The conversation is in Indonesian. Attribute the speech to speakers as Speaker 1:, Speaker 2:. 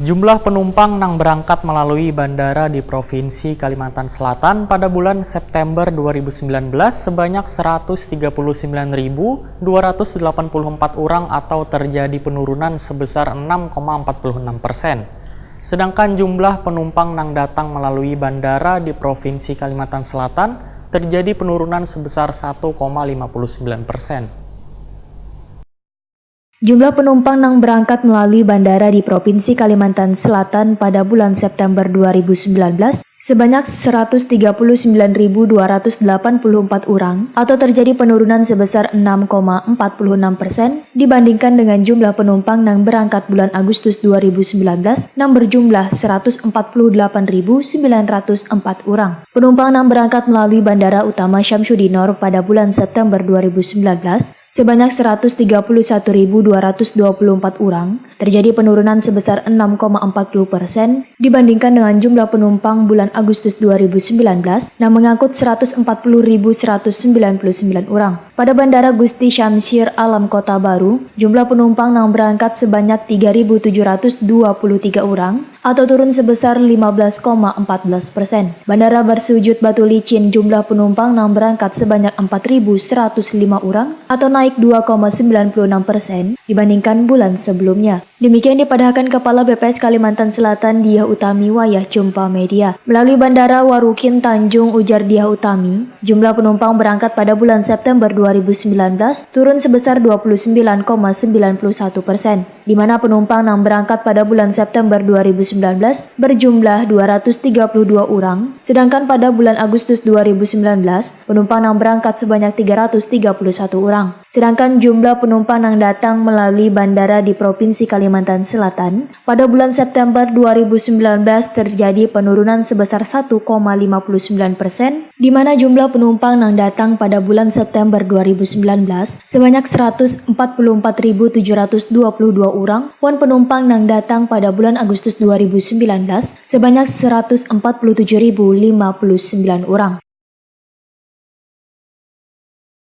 Speaker 1: Jumlah penumpang yang berangkat melalui bandara di Provinsi Kalimantan Selatan pada bulan September 2019 sebanyak 139.284 orang atau terjadi penurunan sebesar 6,46%. Sedangkan jumlah penumpang yang datang melalui bandara di Provinsi Kalimantan Selatan terjadi penurunan sebesar 1,59%.
Speaker 2: Jumlah penumpang yang berangkat melalui bandara di Provinsi Kalimantan Selatan pada bulan September 2019 sebanyak 139.284 orang atau terjadi penurunan sebesar 6,46% dibandingkan dengan jumlah penumpang yang berangkat bulan Agustus 2019 yang berjumlah 148.904 orang. Penumpang yang berangkat melalui Bandara Utama Syamsuddinor pada bulan September 2019 sebanyak 131.224 orang, terjadi penurunan sebesar 6,40% dibandingkan dengan jumlah penumpang bulan Agustus 2019 yang mengangkut 140.199 orang. Pada Bandara Gusti Syamsir Alam Kota Baru, jumlah penumpang yang berangkat sebanyak 3.723 orang atau turun sebesar 15,14%. Bandara Bersujud Batu Licin, jumlah penumpang yang berangkat sebanyak 4.105 orang atau naik 2,96% dibandingkan bulan sebelumnya. Demikian dipadahkan Kepala BPS Kalimantan Selatan Diah Utami Wayah Jumpa Media. Melalui Bandara Warukin Tanjung, ujar Diah Utami, jumlah penumpang berangkat pada bulan September 2019 turun sebesar 29,91%, di mana penumpang yang berangkat pada bulan September 2019 berjumlah 232 orang, sedangkan pada bulan Agustus 2019 penumpang yang berangkat sebanyak 331 orang. Sedangkan jumlah penumpang yang datang melalui bandara di Provinsi Kalimantan Selatan pada bulan September 2019 terjadi penurunan sebesar 1,59%, di mana jumlah penumpang yang datang pada bulan September 2019 sebanyak 144.722 orang, dan penumpang yang datang pada bulan Agustus 2019 sebanyak 147.059 orang.